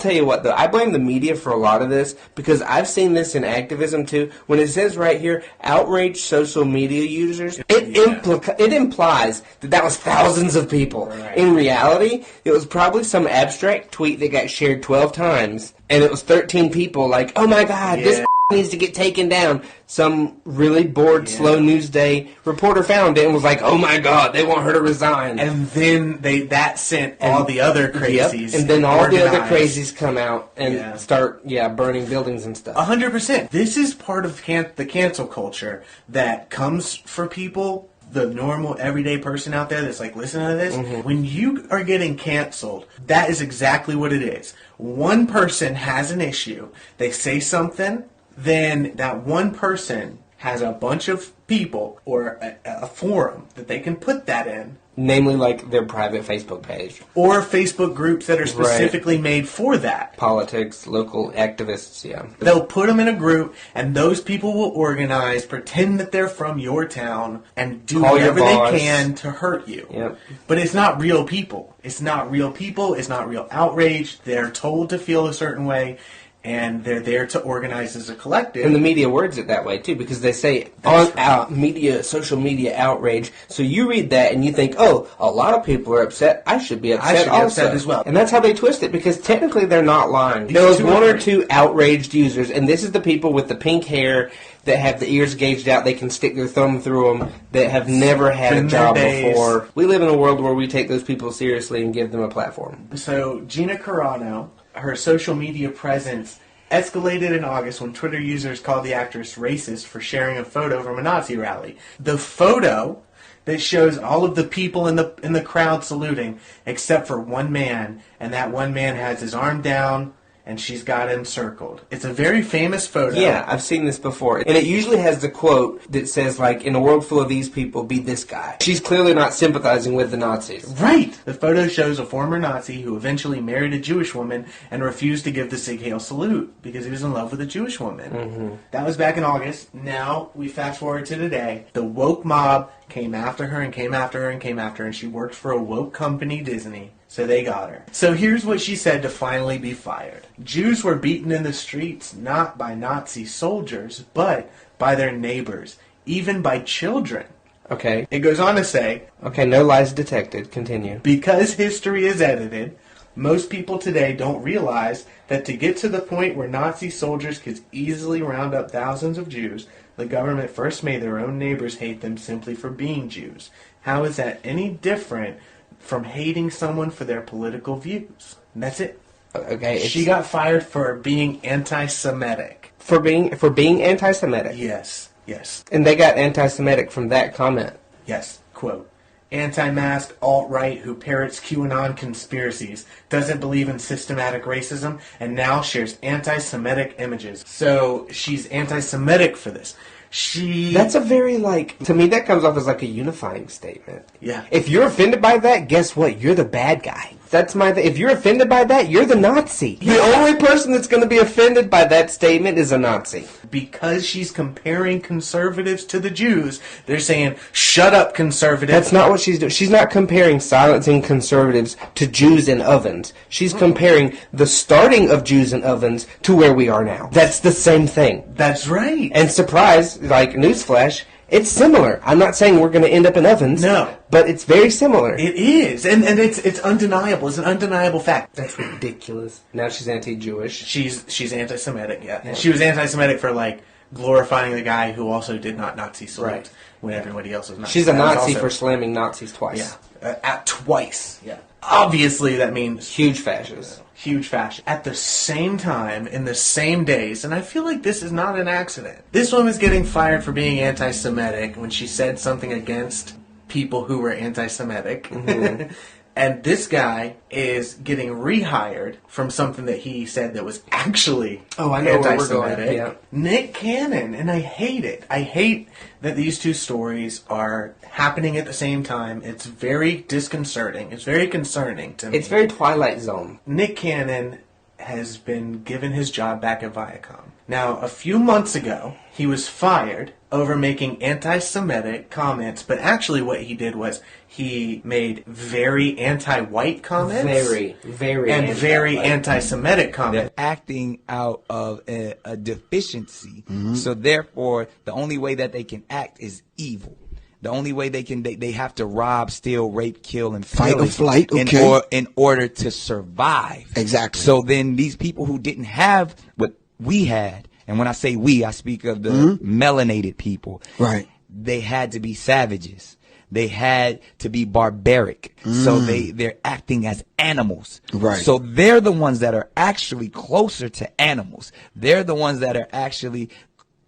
tell you what, though. I blame the media for a lot of this because I've seen this in activism, too. When it says right here, outraged social media users, it implies that was thousands of people. Right. In reality, it was probably some abstract tweet that got shared 12 times, and it was 13 people like, oh my God, this needs to get taken down. Some really bored, slow news day reporter found it and was like, oh my God, they want her to resign. And then that sent all the other crazies. And then all the other crazies come out and start, burning buildings and stuff. 100%. This is part of the cancel culture that comes for people, the normal, everyday person out there that's like, listen to this. Mm-hmm. When you are getting canceled, that is exactly what it is. One person has an issue. They say something. Then that one person has a bunch of people or a forum that they can put that in. Namely, like their private Facebook page. Or Facebook groups that are specifically made for that. Politics, local activists, They'll put them in a group, and those people will organize, pretend that they're from your town, and do whatever they can to hurt you. Yep. But it's not real people. It's not real people. It's not real outrage. They're told to feel a certain way. And they're there to organize as a collective. And the media words it that way, too, because they say social media outrage. So you read that and you think, oh, a lot of people are upset. I should be upset upset as well. And that's how they twist it, because technically they're not lying. There was one or two outraged users, and this is the people with the pink hair that have the ears gauged out, they can stick their thumb through them, that have never had a job before. We live in a world where we take those people seriously and give them a platform. So Gina Carano, her social media presence escalated in August when Twitter users called the actress racist for sharing a photo from a Nazi rally. The photo that shows all of the people in the crowd saluting, except for one man, and that one man has his arm down, and she's got him circled. It's a very famous photo. Yeah, I've seen this before. And it usually has the quote that says, like, in a world full of these people, be this guy. She's clearly not sympathizing with the Nazis. Right! The photo shows a former Nazi who eventually married a Jewish woman and refused to give the Sieg Heil salute because he was in love with a Jewish woman. Mm-hmm. That was back in August. Now, we fast forward to today. The woke mob came after her and came after her and came after her, and she worked for a woke company, Disney. So they got her. So here's what she said to finally be fired. Jews were beaten in the streets not by Nazi soldiers, but by their neighbors, even by children. Okay. It goes on to say... Okay, no lies detected. Continue. Because history is edited, most people today don't realize that to get to the point where Nazi soldiers could easily round up thousands of Jews, the government first made their own neighbors hate them simply for being Jews. How is that any different from hating someone for their political views? And that's it. Okay. She got fired for being anti-Semitic. For being anti-Semitic? Yes. Yes. And they got anti-Semitic from that comment? Yes. Quote, anti-mask alt-right who parrots QAnon conspiracies, doesn't believe in systematic racism, and now shares anti-Semitic images. So she's anti-Semitic for this. That's a very, to me that comes off as like a unifying statement. Yeah. If you're offended by that, guess what? You're the bad guy. That's my thing. If you're offended by that, you're the Nazi. Yeah. The only person that's going to be offended by that statement is a Nazi. Because she's comparing conservatives to the Jews, they're saying, shut up, conservatives. That's not what she's doing. She's not comparing silencing conservatives to Jews in ovens. She's comparing the starting of Jews in ovens to where we are now. That's the same thing. That's right. And surprise, newsflash, it's similar. I'm not saying we're going to end up in ovens. No. But it's very similar. It is. And it's undeniable. It's an undeniable fact. That's ridiculous. Now she's anti-Jewish. She's anti-Semitic, yeah. And she was anti-Semitic for, glorifying the guy who also did not Nazi salute when everybody else was Nazi. She's a Nazi for slamming Nazis twice. Yeah. Twice. Yeah. Obviously, that means... Huge fascist. Huge fascist. At the same time, in the same days, and I feel like this is not an accident. This woman's getting fired for being anti-Semitic when she said something against people who were anti-Semitic. Mm-hmm. And this guy is getting rehired from something that he said that was actually anti-Semitic. Yeah. Nick Cannon, and I hate it. I hate that these two stories are happening at the same time. It's very disconcerting. It's very concerning to me. It's very Twilight Zone. Nick Cannon has been given his job back at Viacom. Now, a few months ago, he was fired over making anti-Semitic comments, but actually what he did was he made very anti-white comments. Very anti-Semitic comments. They're acting out of a deficiency. So therefore, the only way that they can act is evil. The only way they have to rob, steal, rape, kill, and fight or flight, in order to survive. Exactly. So then these people who didn't have what we had, and when I say we, I speak of the melanated people. Right. They had to be savages. They had to be barbaric. So they're acting as animals. Right. So they're the ones that are actually closer to animals. They're the ones that are actually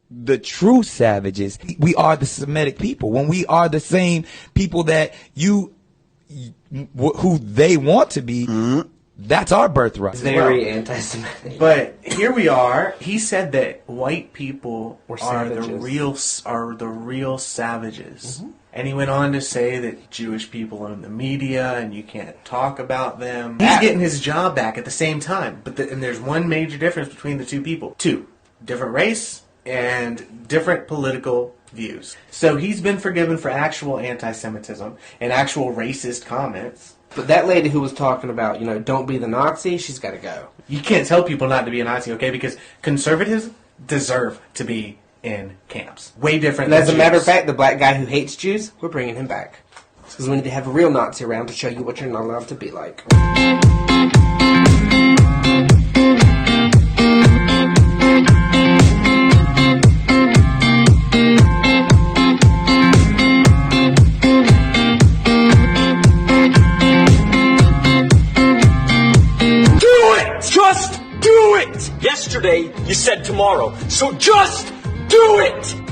the true savages. We are the Semitic people. When we are the same people that who they want to be, that's our birthright. Very anti-Semitic. But here we are. He said that white people are the real savages. And he went on to say that Jewish people own the media and you can't talk about them. He's getting his job back at the same time. And there's one major difference between the two people. Two, different race and different political views. So he's been forgiven for actual anti-Semitism and actual racist comments. But that lady who was talking about, don't be the Nazi, she's got to go. You can't tell people not to be a Nazi, okay? Because conservatives deserve to be in camps. Way different And as than a matter of Jews. fact, the black guy who hates Jews, we're bringing him back. Because we need to have a real Nazi around to show you what you're not allowed to be like. Just do it! Yesterday, you said tomorrow. So just do it!